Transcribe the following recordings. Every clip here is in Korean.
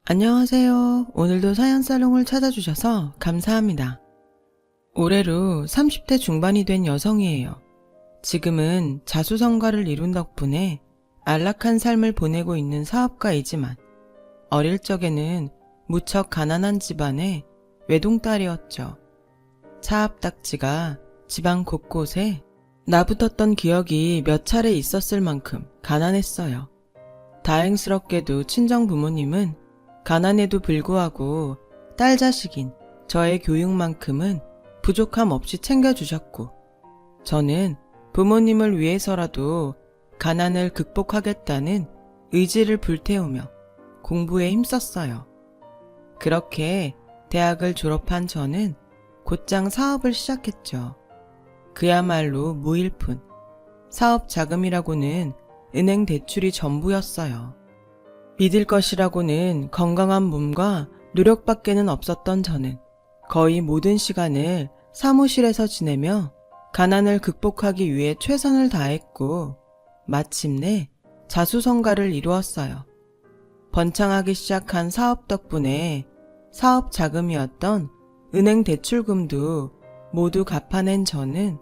안녕하세요. 오늘도 사연살롱을 찾아주셔서 감사합니다. 올해로 30대 중반이 된 여성이에요. 지금은 자수성가를 이룬 덕분에 안락한 삶을 보내고 있는 사업가이지만 어릴 적에는 무척 가난한 집안의 외동딸이었죠. 차압딱지가 집안 곳곳에 나붙었던 기억이 몇 차례 있었을 만큼 가난했어요. 다행스럽게도 친정 부모님은 가난에도 불구하고 딸 자식인 저의 교육만큼은 부족함 없이 챙겨주셨고, 저는 부모님을 위해서라도 가난을 극복하겠다는 의지를 불태우며 공부에 힘썼어요. 그렇게 대학을 졸업한 저는 곧장 사업을 시작했죠. 그야말로 무일푼. 사업 자금이라고는 은행 대출이 전부였어요. 믿을 것이라고는 건강한 몸과 노력밖에는 없었던 저는 거의 모든 시간을 사무실에서 지내며 가난을 극복하기 위해 최선을 다했고, 마침내 자수성가를 이루었어요. 번창하기 시작한 사업 덕분에 사업 자금이었던 은행 대출금도 모두 갚아낸 저는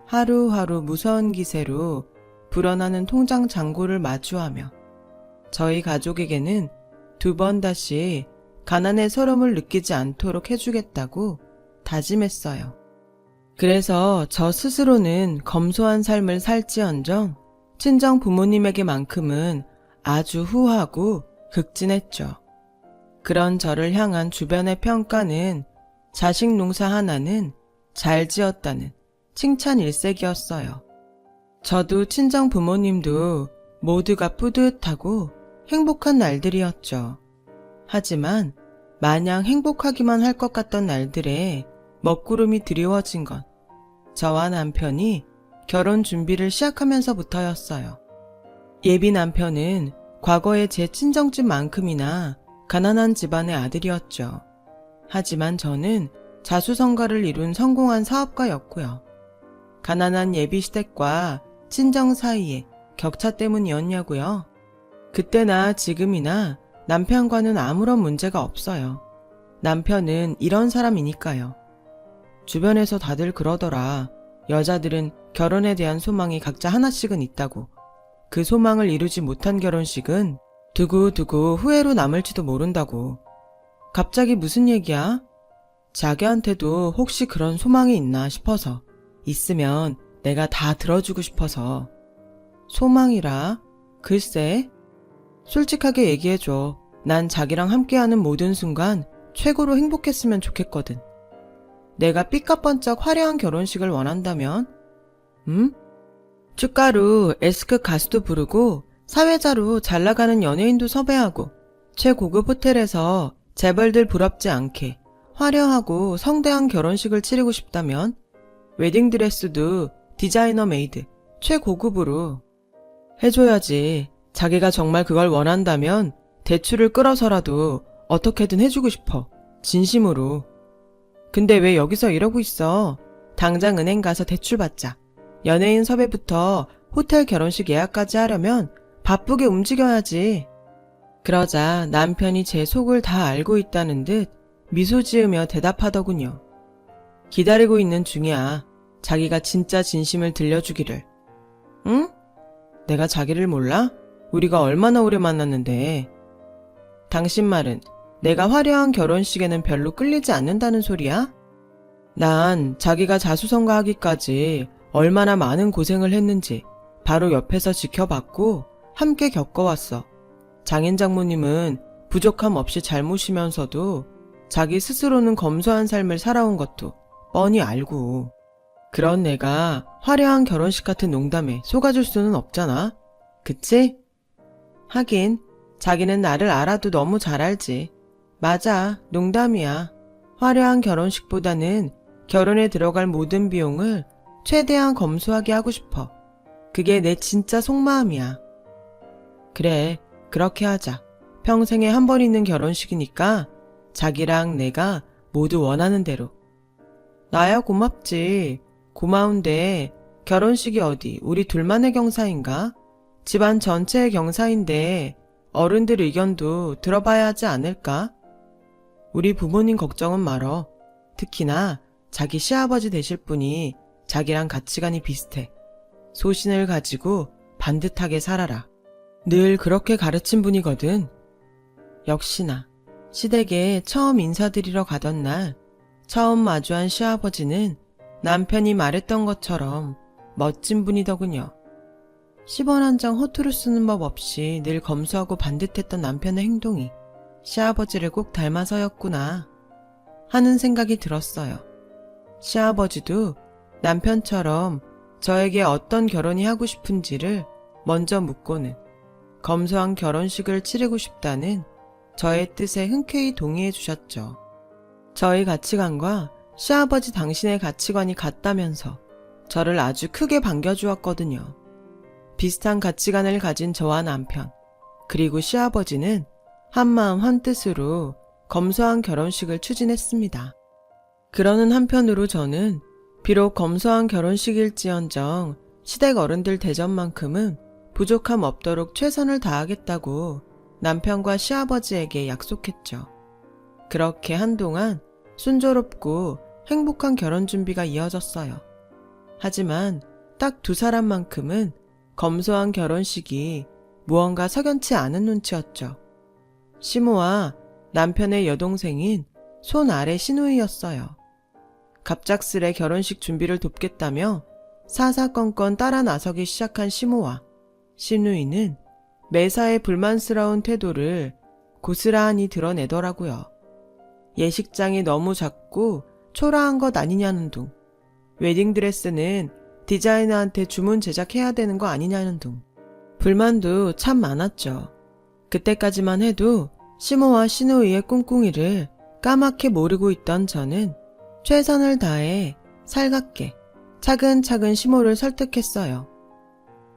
하루하루 무서운 기세로 불어나는 통장 잔고를 마주하며 저희 가족에게는 2번 다시 가난의 서름을 느끼지 않도록 해주겠다고 다짐했어요. 그래서 저 스스로는 검소한 삶을 살지언정 친정 부모님에게만큼은 아주 후하고 극진했죠. 그런 저를 향한 주변의 평가는 자식 농사 하나는 잘 지었다는 칭찬 일색이었어요. 저도 친정 부모님도 모두가 뿌듯하고 행복한 날들이었죠. 하지만 마냥 행복하기만 할 것 같던 날들에 먹구름이 드리워진 건 저와 남편이 결혼 준비를 시작하면서부터였어요. 예비 남편은 과거의 제 친정집만큼이나 가난한 집안의 아들이었죠. 하지만 저는 자수성가를 이룬 성공한 사업가였고요. 가난한 예비 시댁과 친정 사이에 격차 때문이었냐고요? 그때나 지금이나 남편과는 아무런 문제가 없어요. 남편은 이런 사람이니까요. 주변에서 다들 그러더라. 여자들은 결혼에 대한 소망이 각자 하나씩은 있다고. 그 소망을 이루지 못한 결혼식은 두고두고 후회로 남을지도 모른다고. 갑자기 무슨 얘기야? 자기한테도 혹시 그런 소망이 있나 싶어서. 있으면 내가 다 들어주고 싶어서. 소망이라? 글쎄. 솔직하게 얘기해줘. 난 자기랑 함께하는 모든 순간 최고로 행복했으면 좋겠거든. 내가 삐까뻔쩍 화려한 결혼식을 원한다면? 축가로 S급 가수도 부르고 사회자로 잘나가는 연예인도 섭외하고 최고급 호텔에서 재벌들 부럽지 않게 화려하고 성대한 결혼식을 치르고 싶다면 웨딩드레스도 디자이너 메이드 최고급으로 해줘야지. 자기가 정말 그걸 원한다면 대출을 끌어서라도 어떻게든 해주고 싶어. 진심으로. 근데 왜 여기서 이러고 있어? 당장 은행 가서 대출 받자. 연예인 섭외부터 호텔 결혼식 예약까지 하려면 바쁘게 움직여야지. 그러자 남편이 제 속을 다 알고 있다는 듯 미소 지으며 대답하더군요. 기다리고 있는 중이야. 자기가 진짜 진심을 들려주기를. 응? 내가 자기를 몰라? 우리가 얼마나 오래 만났는데. 당신 말은 내가 화려한 결혼식에는 별로 끌리지 않는다는 소리야? 난 자기가 자수성가하기까지 얼마나 많은 고생을 했는지 바로 옆에서 지켜봤고 함께 겪어왔어. 장인 장모님은 부족함 없이 잘 모시면서도 자기 스스로는 검소한 삶을 살아온 것도 뻔히 알고. 그런 내가 화려한 결혼식 같은 농담에 속아줄 수는 없잖아. 그치? 하긴 자기는 나를 알아도 너무 잘 알지. 맞아, 농담이야. 화려한 결혼식보다는 결혼에 들어갈 모든 비용을 최대한 검소하게 하고 싶어. 그게 내 진짜 속마음이야. 그래, 그렇게 하자. 평생에 한 번 있는 결혼식이니까 자기랑 내가 모두 원하는 대로. 나야 고맙지. 고마운데 결혼식이 어디 우리 둘만의 경사인가? 집안 전체의 경사인데 어른들 의견도 들어봐야 하지 않을까? 우리 부모님 걱정은 말어. 특히나 자기 시아버지 되실 분이 자기랑 가치관이 비슷해. 소신을 가지고 반듯하게 살아라. 늘 그렇게 가르친 분이거든. 역시나 시댁에 처음 인사드리러 가던 날 처음 마주한 시아버지는 남편이 말했던 것처럼 멋진 분이더군요. 10원 한 장 허투루 쓰는 법 없이 늘 검소하고 반듯했던 남편의 행동이 시아버지를 꼭 닮아서였구나 하는 생각이 들었어요. 시아버지도 남편처럼 저에게 어떤 결혼이 하고 싶은지를 먼저 묻고는 검소한 결혼식을 치르고 싶다는 저의 뜻에 흔쾌히 동의해 주셨죠. 저희 가치관과 시아버지 당신의 가치관이 같다면서 저를 아주 크게 반겨주었거든요. 비슷한 가치관을 가진 저와 남편, 그리고 시아버지는 한마음 한뜻으로 검소한 결혼식을 추진했습니다. 그러는 한편으로 저는 비록 검소한 결혼식일지언정 시댁 어른들 대접만큼은 부족함 없도록 최선을 다하겠다고 남편과 시아버지에게 약속했죠. 그렇게 한동안 순조롭고 행복한 결혼 준비가 이어졌어요. 하지만 딱 두 사람만큼은 검소한 결혼식이 무언가 석연치 않은 눈치였죠. 시모와 남편의 여동생인 손 아래 시누이였어요. 갑작스레 결혼식 준비를 돕겠다며 사사건건 따라 나서기 시작한 시모와 시누이는 매사에 불만스러운 태도를 고스란히 드러내더라고요. 예식장이 너무 작고 초라한 것 아니냐는 둥, 웨딩드레스는 디자이너한테 주문 제작해야 되는 거 아니냐는 둥, 불만도 참 많았죠. 그때까지만 해도 시모와 시누이의 꿍꿍이를 까맣게 모르고 있던 저는 최선을 다해 살갑게 차근차근 시모를 설득했어요.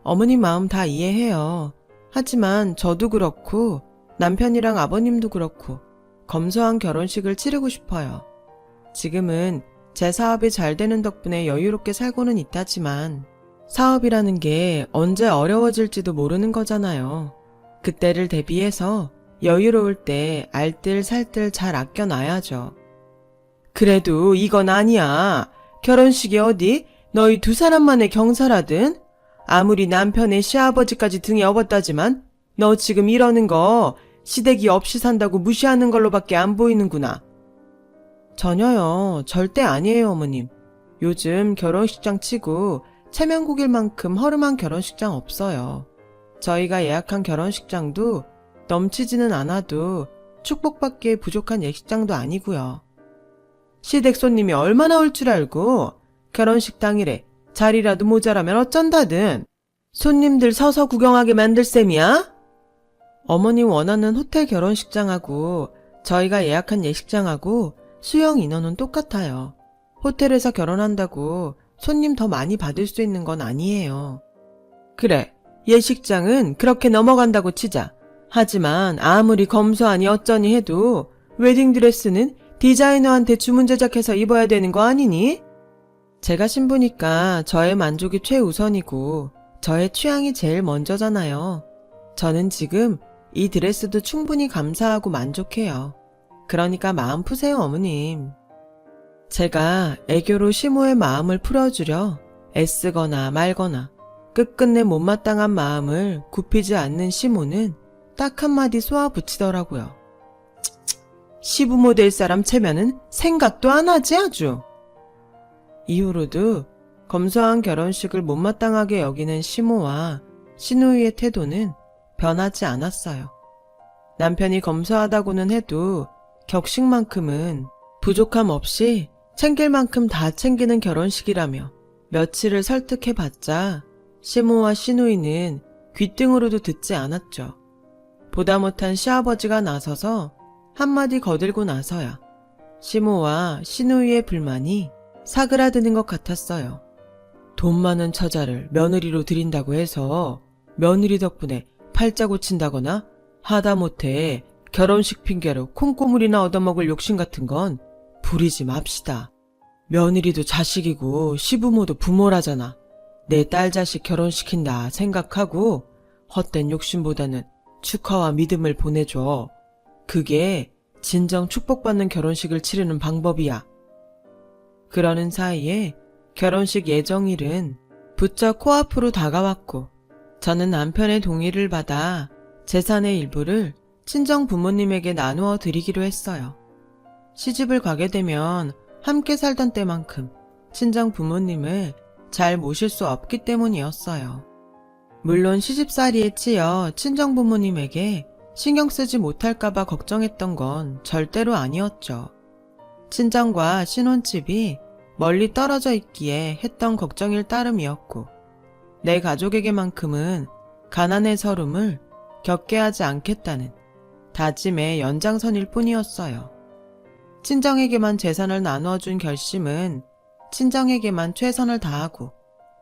어머님 마음 다 이해해요. 하지만 저도 그렇고 남편이랑 아버님도 그렇고 검소한 결혼식을 치르고 싶어요. 지금은 제 사업이 잘 되는 덕분에 여유롭게 살고는 있다지만 사업이라는 게 언제 어려워질지도 모르는 거잖아요. 그때를 대비해서 여유로울 때 알뜰살뜰 잘 아껴놔야죠. 그래도 이건 아니야. 결혼식이 어디 너희 두 사람만의 경사라든? 아무리 남편의 시아버지까지 등에 업었다지만 너 지금 이러는 거 시댁이 없이 산다고 무시하는 걸로밖에 안 보이는구나. 전혀요. 절대 아니에요, 어머님. 요즘 결혼식장 치고 체면국일 만큼 허름한 결혼식장 없어요. 저희가 예약한 결혼식장도 넘치지는 않아도 축복받기에 부족한 예식장도 아니고요. 시댁 손님이 얼마나 올 줄 알고 결혼식 당일에 자리라도 모자라면 어쩐다든. 손님들 서서 구경하게 만들 셈이야? 어머니 원하는 호텔 결혼식장하고 저희가 예약한 예식장하고 수용 인원은 똑같아요. 호텔에서 결혼한다고 손님 더 많이 받을 수 있는 건 아니에요. 그래, 예식장은 그렇게 넘어간다고 치자. 하지만 아무리 검소하니 어쩌니 해도 웨딩드레스는 디자이너한테 주문 제작해서 입어야 되는 거 아니니? 제가 신부니까 저의 만족이 최우선이고 저의 취향이 제일 먼저잖아요. 저는 지금 이 드레스도 충분히 감사하고 만족해요. 그러니까 마음 푸세요, 어머님. 제가 애교로 시모의 마음을 풀어주려 애쓰거나 말거나 끝끝내 못마땅한 마음을 굽히지 않는 시모는 딱 한마디 쏘아붙이더라고요. 시부모 될 사람 체면은 생각도 안 하지 아주. 이후로도 검소한 결혼식을 못마땅하게 여기는 시모와 시누이의 태도는 변하지 않았어요. 남편이 검소하다고는 해도 격식만큼은 부족함 없이 챙길 만큼 다 챙기는 결혼식이라며 며칠을 설득해봤자 시모와 시누이는 귓등으로도 듣지 않았죠. 보다 못한 시아버지가 나서서 한마디 거들고 나서야 시모와 시누이의 불만이 사그라드는 것 같았어요. 돈 많은 처자를 며느리로 들인다고 해서 며느리 덕분에 팔자 고친다거나 하다못해 결혼식 핑계로 콩고물이나 얻어먹을 욕심 같은 건 부리지 맙시다. 며느리도 자식이고 시부모도 부모라잖아. 내 딸 자식 결혼시킨다 생각하고 헛된 욕심보다는 축하와 믿음을 보내줘. 그게 진정 축복받는 결혼식을 치르는 방법이야. 그러는 사이에 결혼식 예정일은 부쩍 코앞으로 다가왔고 저는 남편의 동의를 받아 재산의 일부를 친정 부모님에게 나누어 드리기로 했어요. 시집을 가게 되면 함께 살던 때만큼 친정 부모님을 잘 모실 수 없기 때문이었어요. 물론 시집살이에 치여 친정 부모님에게 신경 쓰지 못할까봐 걱정했던 건 절대로 아니었죠. 친정과 신혼집이 멀리 떨어져 있기에 했던 걱정일 따름이었고 내 가족에게만큼은 가난의 서름을 겪게 하지 않겠다는 다짐의 연장선일 뿐이었어요. 친정에게만 재산을 나누어준 결심은 친정에게만 최선을 다하고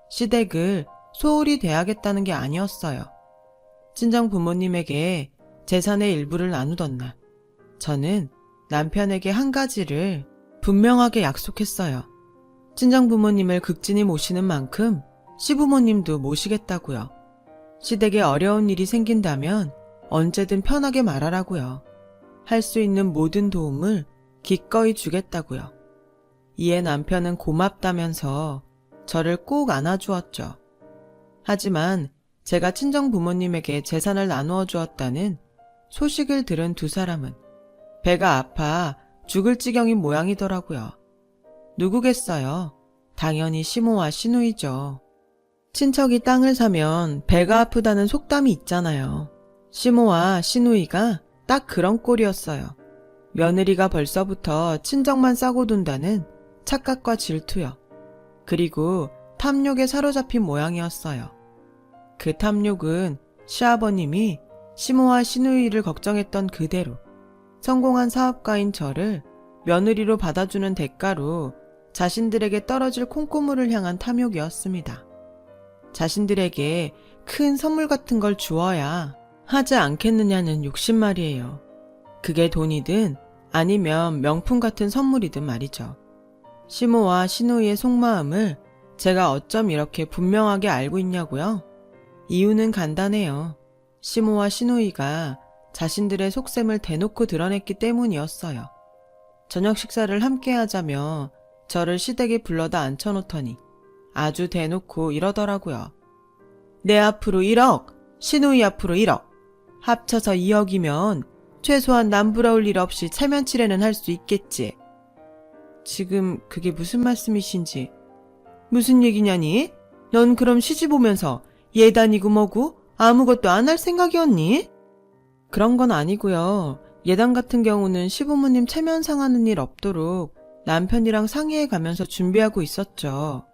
시댁을 소홀히 대하겠다는 게 아니었어요. 친정 부모님에게 재산의 일부를 나누던 날, 저는 남편에게 한 가지를 분명하게 약속했어요. 친정 부모님을 극진히 모시는 만큼 시부모님도 모시겠다고요. 시댁에 어려운 일이 생긴다면 언제든 편하게 말하라고요. 할 수 있는 모든 도움을 기꺼이 주겠다고요. 이에 남편은 고맙다면서 저를 꼭 안아주었죠. 하지만 제가 친정 부모님에게 재산을 나누어 주었다는 소식을 들은 두 사람은 배가 아파 죽을 지경인 모양이더라고요. 누구겠어요? 당연히 시모와 시누이죠. 친척이 땅을 사면 배가 아프다는 속담이 있잖아요. 시모와 시누이가 딱 그런 꼴이었어요. 며느리가 벌써부터 친정만 싸고 돈다는 착각과 질투요. 그리고 탐욕에 사로잡힌 모양이었어요. 그 탐욕은 시아버님이 시모와 시누이를 걱정했던 그대로 성공한 사업가인 저를 며느리로 받아주는 대가로 자신들에게 떨어질 콩고물을 향한 탐욕이었습니다. 자신들에게 큰 선물 같은 걸 주어야 하지 않겠느냐는 욕심 말이에요. 그게 돈이든 아니면 명품 같은 선물이든 말이죠. 시모와 시누이의 속마음을 제가 어쩜 이렇게 분명하게 알고 있냐고요? 이유는 간단해요. 시모와 시누이가 자신들의 속셈을 대놓고 드러냈기 때문이었어요. 저녁 식사를 함께 하자며 저를 시댁에 불러다 앉혀놓더니 아주 대놓고 이러더라고요. 내 앞으로 1억, 시누이 앞으로 1억, 합쳐서 2억이면 최소한 남부러울 일 없이 체면치레는 할 수 있겠지. 지금 그게 무슨 말씀이신지. 무슨 얘기냐니? 넌 그럼 시집 오면서 예단이고 뭐고 아무것도 안 할 생각이었니? 그런 건 아니고요. 예단 같은 경우는 시부모님 체면 상하는 일 없도록 남편이랑 상의해 가면서 준비하고 있었죠.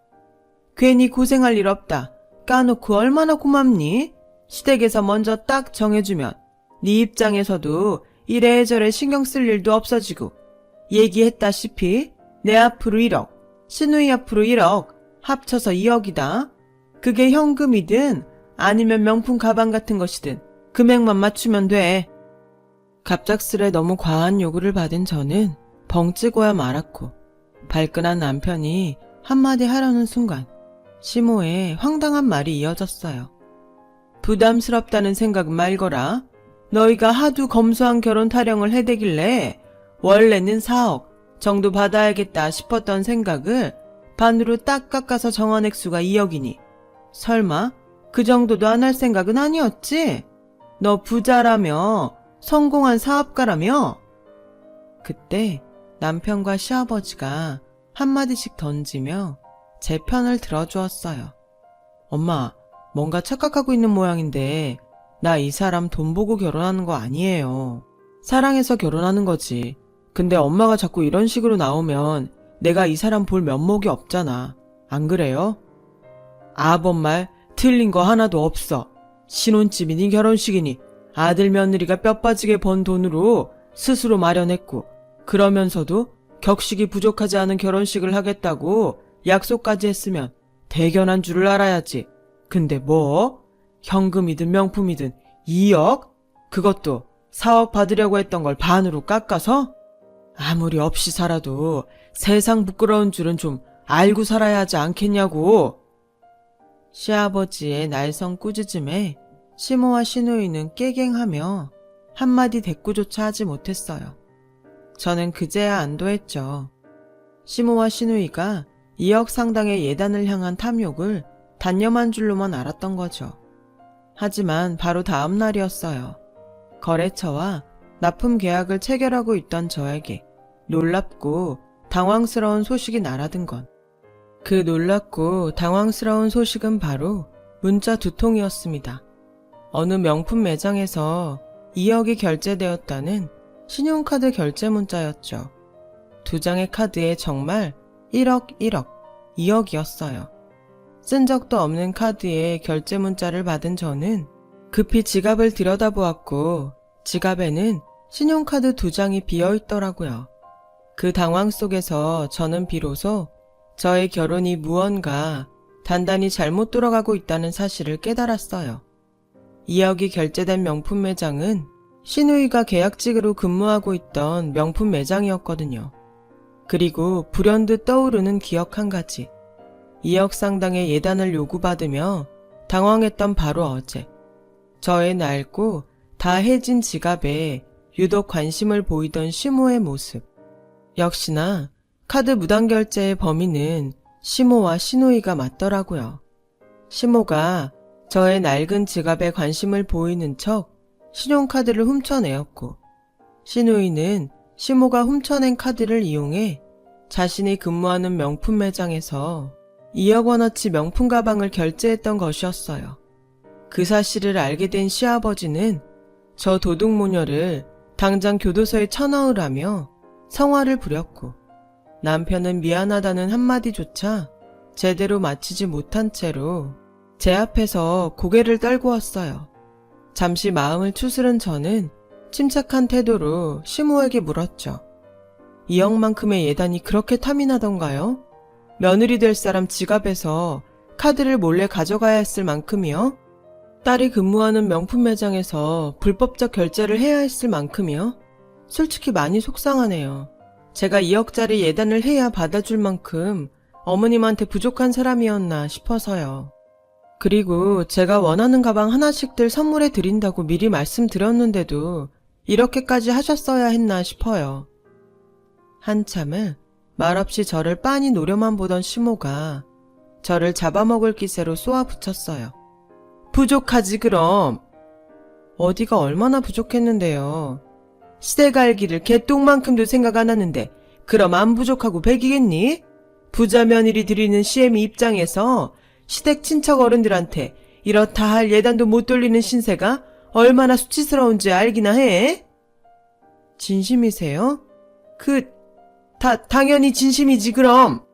괜히 고생할 일 없다. 까놓고 얼마나 고맙니? 시댁에서 먼저 딱 정해주면 네 입장에서도 이래저래 신경 쓸 일도 없어지고 얘기했다시피 내 앞으로 1억, 시누이 앞으로 1억, 합쳐서 2억이다. 그게 현금이든 아니면 명품 가방 같은 것이든 금액만 맞추면 돼. 갑작스레 너무 과한 요구를 받은 저는 벙찌고야 말았고 발끈한 남편이 한마디 하려는 순간 시모의 황당한 말이 이어졌어요. 부담스럽다는 생각은 말거라. 너희가 하도 검소한 결혼 타령을 해대길래 원래는 4억 정도 받아야겠다 싶었던 생각을 반으로 딱 깎아서 정한 액수가 2억이니 설마 그 정도도 안 할 생각은 아니었지? 너 부자라며 성공한 사업가라며? 그때 남편과 시아버지가 한마디씩 던지며 제 편을 들어주었어요. 엄마, 뭔가 착각하고 있는 모양인데 나 이 사람 돈 보고 결혼하는 거 아니에요. 사랑해서 결혼하는 거지. 근데 엄마가 자꾸 이런 식으로 나오면 내가 이 사람 볼 면목이 없잖아. 안 그래요? 아범 말 틀린 거 하나도 없어. 신혼집이니 결혼식이니 아들 며느리가 뼈 빠지게 번 돈으로 스스로 마련했고 그러면서도 격식이 부족하지 않은 결혼식을 하겠다고 약속까지 했으면 대견한 줄을 알아야지. 근데 뭐? 현금이든 명품이든 2억? 그것도 4억 받으려고 했던 걸 반으로 깎아서? 아무리 없이 살아도 세상 부끄러운 줄은 좀 알고 살아야 하지 않겠냐고. 시아버지의 날성 꾸짖음에 시모와 시누이는 깨갱하며 한마디 대꾸조차 하지 못했어요. 저는 그제야 안도했죠. 시모와 시누이가 2억 상당의 예단을 향한 탐욕을 단념한 줄로만 알았던 거죠. 하지만 바로 다음 날이었어요. 거래처와 납품 계약을 체결하고 있던 저에게 놀랍고 당황스러운 소식이 날아든 건, 그 놀랍고 당황스러운 소식은 바로 문자 2통이었습니다. 어느 명품 매장에서 2억이 결제되었다는 신용카드 결제 문자였죠. 2장의 카드에 정말 1억, 1억, 2억이었어요. 쓴 적도 없는 카드에 결제 문자를 받은 저는 급히 지갑을 들여다보았고 지갑에는 신용카드 2장이 비어있더라고요. 그 당황 속에서 저는 비로소 저의 결혼이 무언가 단단히 잘못 돌아가고 있다는 사실을 깨달았어요. 2억이 결제된 명품 매장은 시누이가 계약직으로 근무하고 있던 명품 매장이었거든요. 그리고 불현듯 떠오르는 기억 한 가지. 2억 상당의 예단을 요구받으며 당황했던 바로 어제. 저의 낡고 다 해진 지갑에 유독 관심을 보이던 시모의 모습. 역시나 카드 무단결제의 범인은 시모와 시누이가 맞더라고요. 시모가 저의 낡은 지갑에 관심을 보이는 척 신용카드를 훔쳐내었고, 시누이는 시모가 훔쳐낸 카드를 이용해 자신이 근무하는 명품 매장에서 2억 원어치 명품 가방을 결제했던 것이었어요. 그 사실을 알게 된 시아버지는 저 도둑모녀를 당장 교도소에 쳐넣으라며 성화를 부렸고, 남편은 미안하다는 한마디조차 제대로 마치지 못한 채로 제 앞에서 고개를 떨고 왔어요. 잠시 마음을 추스른 저는 침착한 태도로 시모에게 물었죠. 2억만큼의 예단이 그렇게 탐이 나던가요? 며느리 될 사람 지갑에서 카드를 몰래 가져가야 했을 만큼이요? 딸이 근무하는 명품 매장에서 불법적 결제를 해야 했을 만큼이요? 솔직히 많이 속상하네요. 제가 2억짜리 예단을 해야 받아줄 만큼 어머님한테 부족한 사람이었나 싶어서요. 그리고 제가 원하는 가방 하나씩들 선물해 드린다고 미리 말씀드렸는데도 이렇게까지 하셨어야 했나 싶어요. 한참을 말없이 저를 빤히 노려만 보던 시모가 저를 잡아먹을 기세로 쏘아붙였어요. 부족하지 그럼. 어디가 얼마나 부족했는데요. 시대갈기를 개똥만큼도 생각 안 하는데 그럼 안 부족하고 백이겠니? 부자 며느리 드리는 시애미 입장에서 시댁 친척 어른들한테 이렇다 할 예단도 못 돌리는 신세가 얼마나 수치스러운지 알기나 해? 진심이세요? 당연히 진심이지 그럼.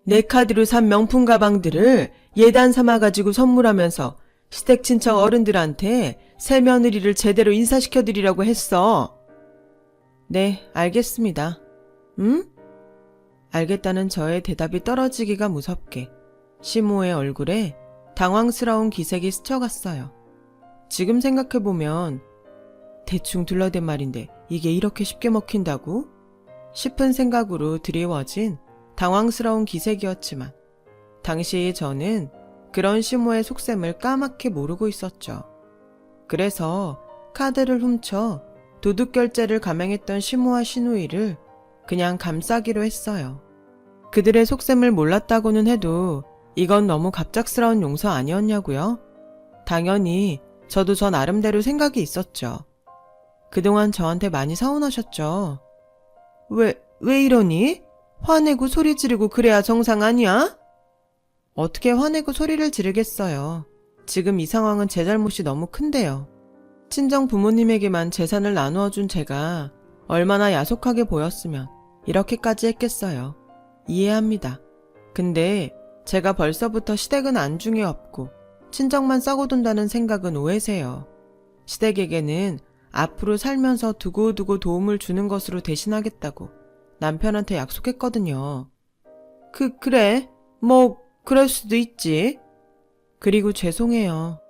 내 카드로 산 명품 가방들을 예단 삼아가지고 선물하면서 시댁 친척 어른들한테 새 며느리를 제대로 인사시켜드리라고 했어. 네, 알겠습니다. 응? 알겠다는 저의 대답이 떨어지기가 무섭게 시모의 얼굴에 당황스러운 기색이 스쳐갔어요. 지금 생각해보면 대충 둘러댄 말인데 이게 이렇게 쉽게 먹힌다고? 싶은 생각으로 드리워진 당황스러운 기색이었지만 당시 저는 그런 시모의 속셈을 까맣게 모르고 있었죠. 그래서 카드를 훔쳐 도둑결제를 감행했던 시모와 시누이를 그냥 감싸기로 했어요. 그들의 속셈을 몰랐다고는 해도 이건 너무 갑작스러운 용서 아니었냐고요? 당연히 저도 저 나름대로 생각이 있었죠. 그동안 저한테 많이 서운하셨죠? 왜 이러니? 화내고 소리 지르고 그래야 정상 아니야? 어떻게 화내고 소리를 지르겠어요. 지금 이 상황은 제 잘못이 너무 큰데요. 친정 부모님에게만 재산을 나누어 준 제가 얼마나 야속하게 보였으면 이렇게까지 했겠어요. 이해합니다. 근데 제가 벌써부터 시댁은 안중에 없고 친정만 썩어 돈다는 생각은 오해세요. 시댁에게는 앞으로 살면서 두고두고 도움을 주는 것으로 대신하겠다고 남편한테 약속했거든요. 그래. 뭐 그럴 수도 있지. 그리고 죄송해요.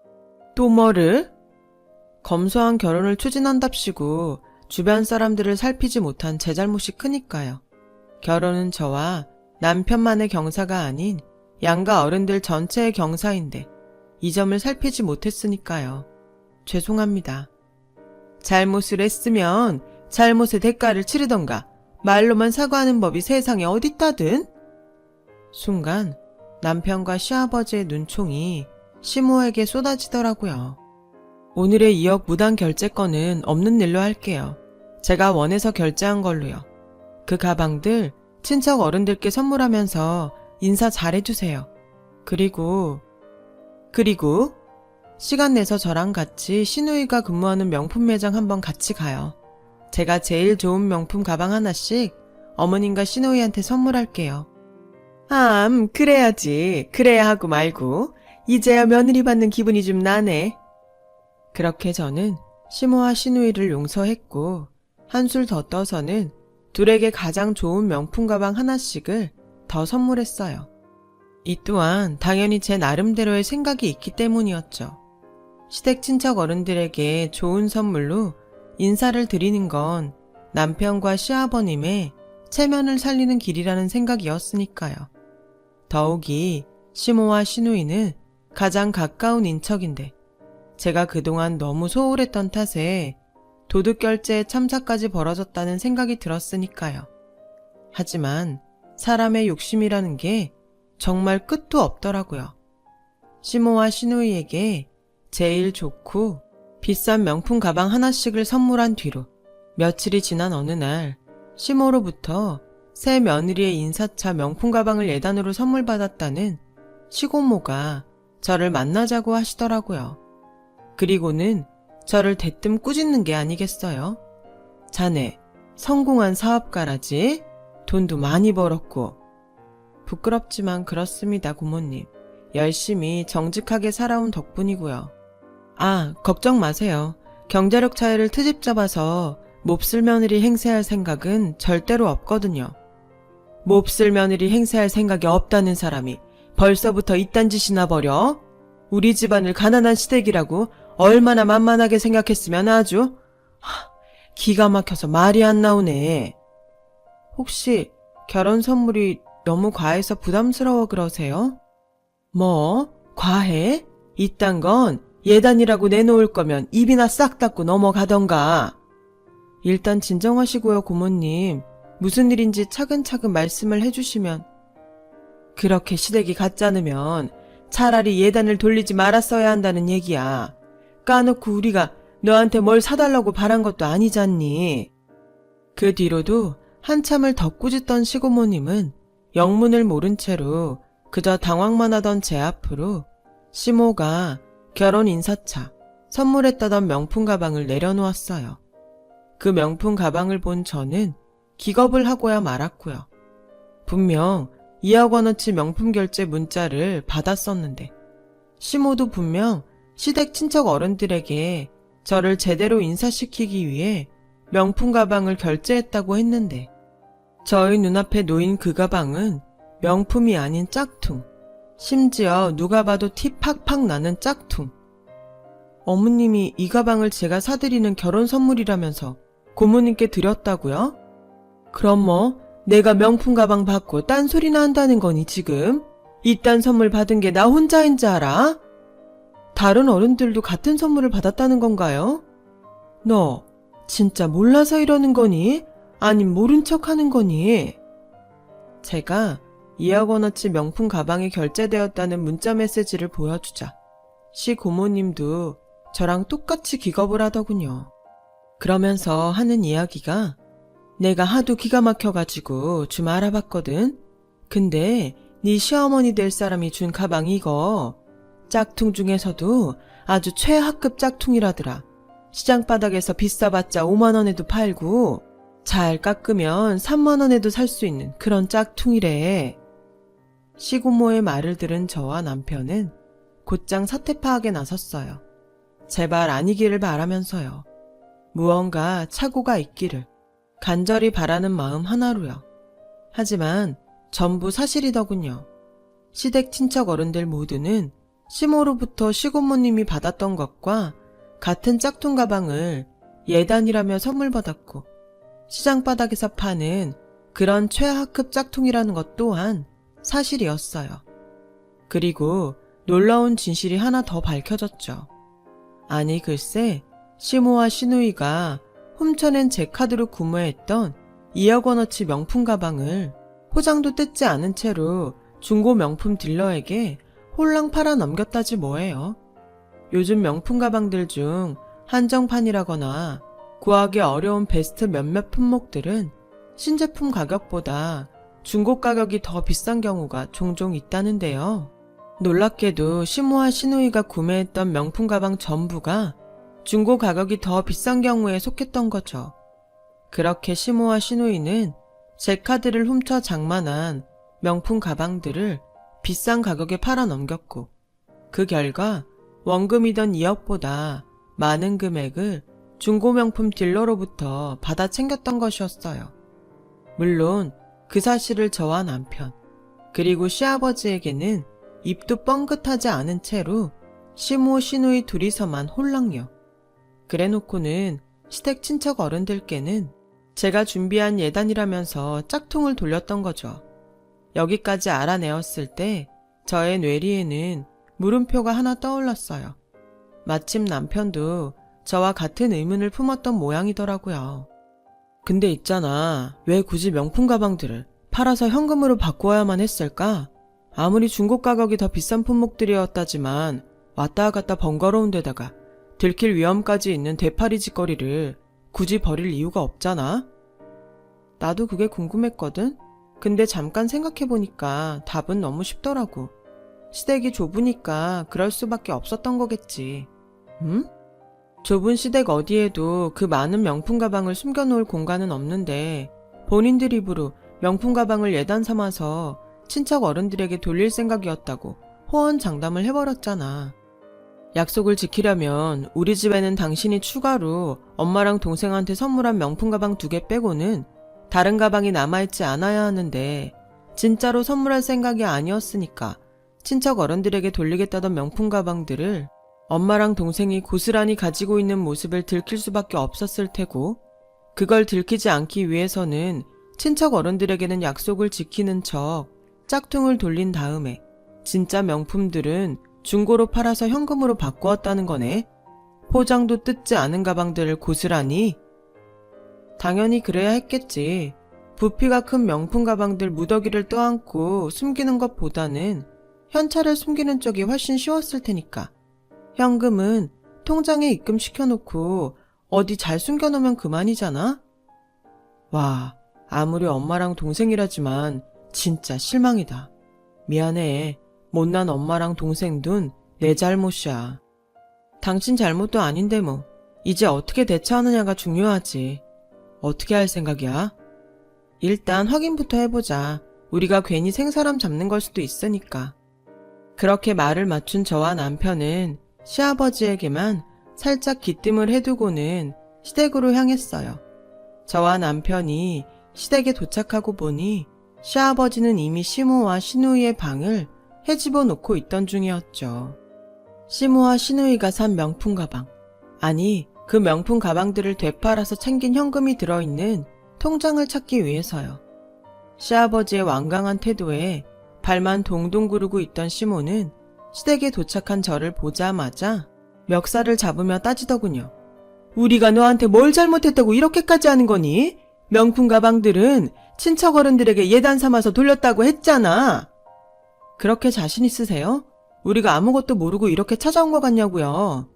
또 뭐를? 검소한 결혼을 추진한답시고 주변 사람들을 살피지 못한 제 잘못이 크니까요. 결혼은 저와 남편만의 경사가 아닌 양가 어른들 전체의 경사인데 이 점을 살피지 못했으니까요. 죄송합니다. 잘못을 했으면 잘못의 대가를 치르던가 말로만 사과하는 법이 세상에 어딨다든? 순간 남편과 시아버지의 눈총이 시모에게 쏟아지더라고요. 오늘의 2억 무단 결제건은 없는 일로 할게요. 제가 원해서 결제한 걸로요. 그 가방들 친척 어른들께 선물하면서 인사 잘해주세요. 그리고 시간 내서 저랑 같이 시누이가 근무하는 명품 매장 한번 같이 가요. 제가 제일 좋은 명품 가방 하나씩 어머님과 시누이한테 선물할게요. 그래야지. 그래야 하고 말고. 이제야 며느리 받는 기분이 좀 나네. 그렇게 저는 시모와 시누이를 용서했고 한술 더 떠서는 둘에게 가장 좋은 명품 가방 하나씩을 더 선물했어요. 이 또한 당연히 제 나름대로의 생각이 있기 때문이었죠. 시댁 친척 어른들에게 좋은 선물로 인사를 드리는 건 남편과 시아버님의 체면을 살리는 길이라는 생각이었으니까요. 더욱이 시모와 시누이는 가장 가까운 인척인데 제가 그동안 너무 소홀했던 탓에 도둑결제에 참사까지 벌어졌다는 생각이 들었으니까요. 하지만 사람의 욕심이라는 게 정말 끝도 없더라고요. 시모와 시누이에게 제일 좋고 비싼 명품 가방 하나씩을 선물한 뒤로 며칠이 지난 어느 날 시모로부터 새 며느리의 인사차 명품 가방을 예단으로 선물 받았다는 시고모가 저를 만나자고 하시더라고요. 그리고는 저를 대뜸 꾸짖는 게 아니겠어요? 자네 성공한 사업가라지? 돈도 많이 벌었고. 부끄럽지만 그렇습니다, 고모님. 열심히 정직하게 살아온 덕분이고요. 걱정 마세요. 경제력 차이를 트집 잡아서 몹쓸 며느리 행세할 생각은 절대로 없거든요. 몹쓸 며느리 행세할 생각이 없다는 사람이 벌써부터 이딴 짓이나 벌여? 우리 집안을 가난한 시댁이라고 얼마나 만만하게 생각했으면 아주 기가 막혀서 말이 안 나오네. 혹시 결혼 선물이 너무 과해서 부담스러워 그러세요? 뭐? 과해? 이딴 건 예단이라고 내놓을 거면 입이나 싹 닫고 넘어가던가. 일단 진정하시고요, 고모님. 무슨 일인지 차근차근 말씀을 해주시면. 그렇게 시댁이 가짜으면 차라리 예단을 돌리지 말았어야 한다는 얘기야. 까놓고 우리가 너한테 뭘 사달라고 바란 것도 아니잖니. 그 뒤로도 한참을 더 꾸짖던 시고모님은 영문을 모른 채로 그저 당황만 하던 제 앞으로 시모가 결혼 인사차, 선물했다던 명품 가방을 내려놓았어요. 그 명품 가방을 본 저는 기겁을 하고야 말았고요. 분명 2억 원어치 명품 결제 문자를 받았었는데 시모도 분명 시댁 친척 어른들에게 저를 제대로 인사시키기 위해 명품 가방을 결제했다고 했는데 저희 눈앞에 놓인 그 가방은 명품이 아닌 짝퉁, 심지어 누가 봐도 티 팍팍 나는 짝퉁. 어머님이 이 가방을 제가 사드리는 결혼 선물이라면서 고모님께 드렸다고요? 그럼 뭐 내가 명품 가방 받고 딴소리나 한다는 거니 지금? 이딴 선물 받은 게 나 혼자인 줄 알아? 다른 어른들도 같은 선물을 받았다는 건가요? 너 진짜 몰라서 이러는 거니? 아님 모른 척 하는 거니? 제가 2억 원어치 명품 가방이 결제되었다는 문자 메시지를 보여주자 시 고모님도 저랑 똑같이 기겁을 하더군요. 그러면서 하는 이야기가 내가 하도 기가 막혀가지고 좀 알아봤거든. 근데 네 시어머니 될 사람이 준 가방 이거 짝퉁 중에서도 아주 최하급 짝퉁이라더라. 시장 바닥에서 비싸봤자 5만 원에도 팔고 잘 깎으면 3만 원에도 살 수 있는 그런 짝퉁이래. 시고모의 말을 들은 저와 남편은 곧장 사태 파악에 나섰어요. 제발 아니기를 바라면서요. 무언가 착오가 있기를 간절히 바라는 마음 하나로요. 하지만 전부 사실이더군요. 시댁 친척 어른들 모두는 시모로부터 시고모님이 받았던 것과 같은 짝퉁 가방을 예단이라며 선물 받았고 시장 바닥에서 파는 그런 최하급 짝퉁이라는 것 또한 사실이었어요. 그리고 놀라운 진실이 하나 더 밝혀졌죠. 아니 글쎄, 시모와 시누이가 훔쳐낸 제 카드로 구매했던 2억 원어치 명품 가방을 포장도 뜯지 않은 채로 중고 명품 딜러에게 홀랑 팔아 넘겼다지 뭐예요. 요즘 명품 가방들 중 한정판이라거나 구하기 어려운 베스트 몇몇 품목들은 신제품 가격보다 중고 가격이 더 비싼 경우가 종종 있다는데요. 놀랍게도 시모와 시누이가 구매했던 명품 가방 전부가 중고 가격이 더 비싼 경우에 속했던 거죠. 그렇게 시모와 시누이는 제 카드를 훔쳐 장만한 명품 가방들을 비싼 가격에 팔아 넘겼고, 그 결과 원금이던 2억보다 많은 금액을 중고 명품 딜러로부터 받아 챙겼던 것이었어요. 물론 그 사실을 저와 남편, 그리고 시아버지에게는 입도 뻥긋하지 않은 채로 시모 시누이 둘이서만 홀랑요. 그래놓고는 시댁 친척 어른들께는 제가 준비한 예단이라면서 짝퉁을 돌렸던 거죠. 여기까지 알아내었을 때 저의 뇌리에는 물음표가 하나 떠올랐어요. 마침 남편도 저와 같은 의문을 품었던 모양이더라고요. 근데 있잖아, 왜 굳이 명품 가방들을 팔아서 현금으로 바꾸어야만 했을까? 아무리 중고 가격이 더 비싼 품목들이었다지만 왔다 갔다 번거로운 데다가 들킬 위험까지 있는 되팔이 짓거리를 굳이 버릴 이유가 없잖아? 나도 그게 궁금했거든? 근데 잠깐 생각해보니까 답은 너무 쉽더라고. 시댁이 좁으니까 그럴 수밖에 없었던 거겠지. 응? 좁은 시댁 어디에도 그 많은 명품 가방을 숨겨놓을 공간은 없는데 본인들 입으로 명품 가방을 예단 삼아서 친척 어른들에게 돌릴 생각이었다고 호언장담을 해버렸잖아. 약속을 지키려면 우리 집에는 당신이 추가로 엄마랑 동생한테 선물한 명품 가방 2개 빼고는 다른 가방이 남아있지 않아야 하는데 진짜로 선물할 생각이 아니었으니까 친척 어른들에게 돌리겠다던 명품 가방들을 엄마랑 동생이 고스란히 가지고 있는 모습을 들킬 수밖에 없었을 테고, 그걸 들키지 않기 위해서는 친척 어른들에게는 약속을 지키는 척 짝퉁을 돌린 다음에 진짜 명품들은 중고로 팔아서 현금으로 바꾸었다는 거네. 포장도 뜯지 않은 가방들을 고스란히. 당연히 그래야 했겠지. 부피가 큰 명품 가방들 무더기를 떠안고 숨기는 것보다는 현찰을 숨기는 쪽이 훨씬 쉬웠을 테니까. 현금은 통장에 입금시켜놓고 어디 잘 숨겨놓으면 그만이잖아? 와, 아무리 엄마랑 동생이라지만 진짜 실망이다. 미안해. 못난 엄마랑 동생 둔 내 잘못이야. 당신 잘못도 아닌데 뭐. 이제 어떻게 대처하느냐가 중요하지. 어떻게 할 생각이야? 일단 확인부터 해보자. 우리가 괜히 생사람 잡는 걸 수도 있으니까. 그렇게 말을 맞춘 저와 남편은 시아버지에게만 살짝 기뜸을 해두고는 시댁으로 향했어요. 저와 남편이 시댁에 도착하고 보니 시아버지는 이미 시모와 시누이의 방을 헤집어 놓고 있던 중이었죠. 시모와 시누이가 산 명품 가방, 아니 그 명품 가방들을 되팔아서 챙긴 현금이 들어있는 통장을 찾기 위해서요. 시아버지의 완강한 태도에 발만 동동 구르고 있던 시모는 시댁에 도착한 저를 보자마자 멱살을 잡으며 따지더군요. 우리가 너한테 뭘 잘못했다고 이렇게까지 하는 거니? 명품 가방들은 친척 어른들에게 예단 삼아서 돌렸다고 했잖아. 그렇게 자신 있으세요? 우리가 아무것도 모르고 이렇게 찾아온 것 같냐고요.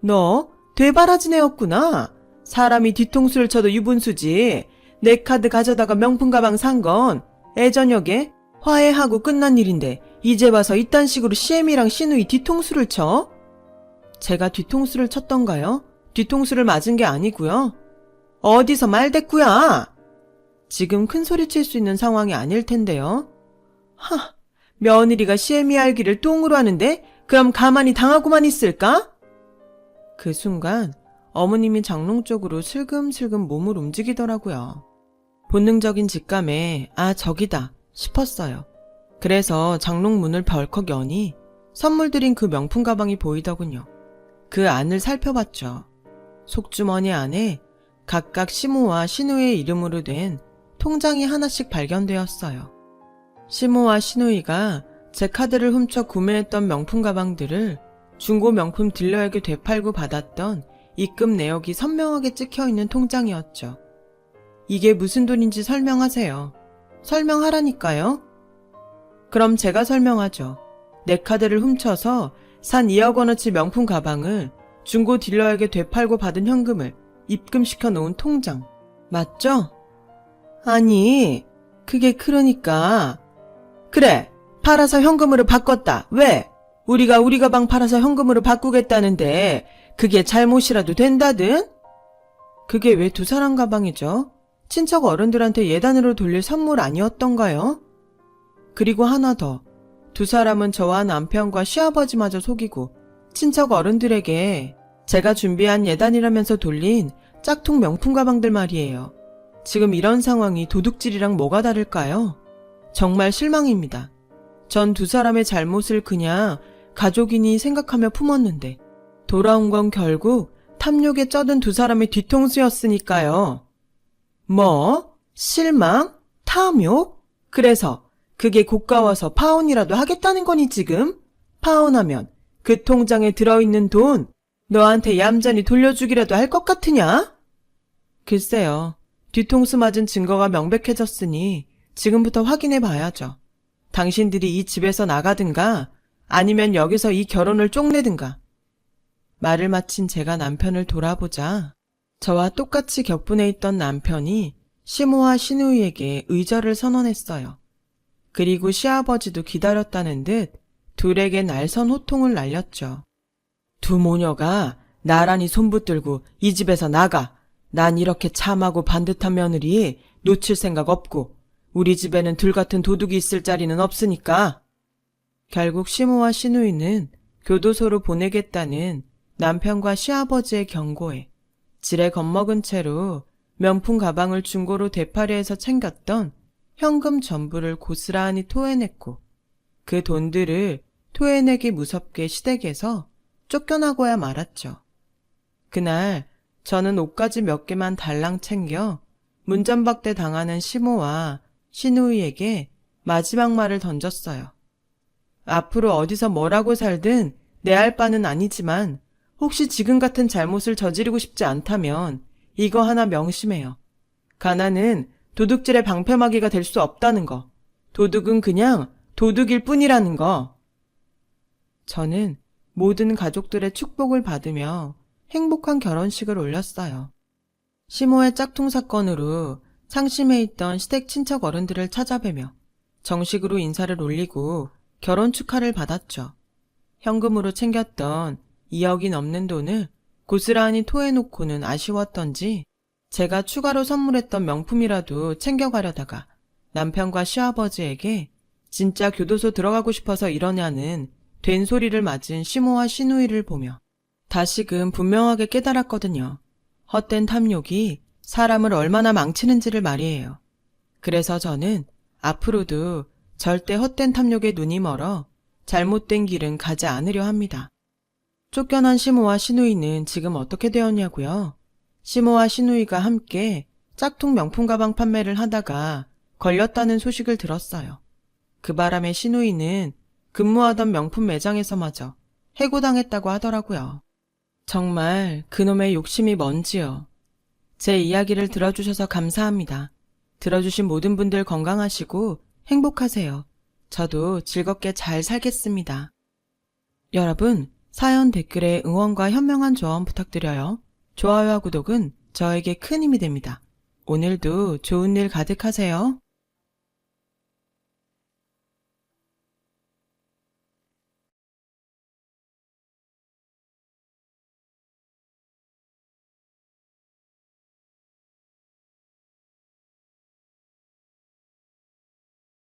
너 되바라진 애였구나. 사람이 뒤통수를 쳐도 유분수지. 내 카드 가져다가 명품 가방 산 건 애저녁에 화해하고 끝난 일인데 이제 와서 이딴 식으로 시엠이랑 시누이 뒤통수를 쳐? 제가 뒤통수를 쳤던가요? 뒤통수를 맞은 게 아니고요. 어디서 말대꾸야? 지금 큰 소리 칠 수 있는 상황이 아닐 텐데요. 며느리가 시엠이 알기를 똥으로 하는데 그럼 가만히 당하고만 있을까? 그 순간 어머님이 장롱 쪽으로 슬금슬금 몸을 움직이더라고요. 본능적인 직감에 아 저기다 싶었어요. 그래서 장롱 문을 벌컥 여니 선물 드린 그 명품 가방이 보이더군요. 그 안을 살펴봤죠. 속주머니 안에 각각 시모와 시누이의 이름으로 된 통장이 하나씩 발견되었어요. 시모와 시누이가 제 카드를 훔쳐 구매했던 명품 가방들을 중고 명품 딜러에게 되팔고 받았던 입금 내역이 선명하게 찍혀있는 통장이었죠. 이게 무슨 돈인지 설명하세요. 설명하라니까요. 그럼 제가 설명하죠. 내 카드를 훔쳐서 산 2억 원어치 명품 가방을 중고 딜러에게 되팔고 받은 현금을 입금시켜 놓은 통장. 맞죠? 아니, 그게 그러니까. 그래, 팔아서 현금으로 바꿨다. 왜? 우리가 우리 가방 팔아서 현금으로 바꾸겠다는데 그게 잘못이라도 된다든? 그게 왜 두 사람 가방이죠? 친척 어른들한테 예단으로 돌릴 선물 아니었던가요? 그리고 하나 더. 두 사람은 저와 남편과 시아버지마저 속이고 친척 어른들에게 제가 준비한 예단이라면서 돌린 짝퉁 명품 가방들 말이에요. 지금 이런 상황이 도둑질이랑 뭐가 다를까요? 정말 실망입니다. 전 두 사람의 잘못을 그냥 가족이니 생각하며 품었는데 돌아온 건 결국 탐욕에 쩌든 두 사람의 뒤통수였으니까요. 뭐? 실망? 탐욕? 그래서 그게 고가워서 파혼이라도 하겠다는 거니 지금? 파혼하면 그 통장에 들어있는 돈 너한테 얌전히 돌려주기라도 할 것 같으냐? 글쎄요. 뒤통수 맞은 증거가 명백해졌으니 지금부터 확인해 봐야죠. 당신들이 이 집에서 나가든가 아니면 여기서 이 결혼을 쪽내든가. 말을 마친 제가 남편을 돌아보자 저와 똑같이 격분해 있던 남편이 시모와 시누이에게 의절을 선언했어요. 그리고 시아버지도 기다렸다는 듯 둘에게 날선 호통을 날렸죠. 두 모녀가 나란히 손붙들고 이 집에서 나가. 난 이렇게 참하고 반듯한 며느리 놓칠 생각 없고 우리 집에는 둘 같은 도둑이 있을 자리는 없으니까. 결국 시모와 시누이는 교도소로 보내겠다는 남편과 시아버지의 경고에 지레 겁먹은 채로 명품 가방을 중고로 되팔이해서 챙겼던 현금 전부를 고스란히 토해냈고 그 돈들을 토해내기 무섭게 시댁에서 쫓겨나고야 말았죠. 그날 저는 옷가지 몇 개만 달랑 챙겨 문전박대 당하는 시모와 시누이에게 마지막 말을 던졌어요. 앞으로 어디서 뭐라고 살든 내 할 바는 아니지만 혹시 지금 같은 잘못을 저지르고 싶지 않다면 이거 하나 명심해요. 가난은 도둑질의 방패막이가 될 수 없다는 거. 도둑은 그냥 도둑일 뿐이라는 거. 저는 모든 가족들의 축복을 받으며 행복한 결혼식을 올렸어요. 시모의 짝퉁 사건으로 상심해 있던 시댁 친척 어른들을 찾아뵈며 정식으로 인사를 올리고 결혼 축하를 받았죠. 현금으로 챙겼던 2억이 넘는 돈을 고스란히 토해놓고는 아쉬웠던지 제가 추가로 선물했던 명품이라도 챙겨가려다가 남편과 시아버지에게 진짜 교도소 들어가고 싶어서 이러냐는 된소리를 맞은 시모와 시누이를 보며 다시금 분명하게 깨달았거든요. 헛된 탐욕이 사람을 얼마나 망치는지를 말이에요. 그래서 저는 앞으로도 절대 헛된 탐욕에 눈이 멀어 잘못된 길은 가지 않으려 합니다. 쫓겨난 시모와 시누이는 지금 어떻게 되었냐고요? 시모와 시누이가 함께 짝퉁 명품 가방 판매를 하다가 걸렸다는 소식을 들었어요. 그 바람에 시누이는 근무하던 명품 매장에서마저 해고당했다고 하더라고요. 정말 그놈의 욕심이 뭔지요. 제 이야기를 들어주셔서 감사합니다. 들어주신 모든 분들 건강하시고 행복하세요. 저도 즐겁게 잘 살겠습니다. 여러분, 사연 댓글에 응원과 현명한 조언 부탁드려요. 좋아요와 구독은 저에게 큰 힘이 됩니다. 오늘도 좋은 일 가득하세요.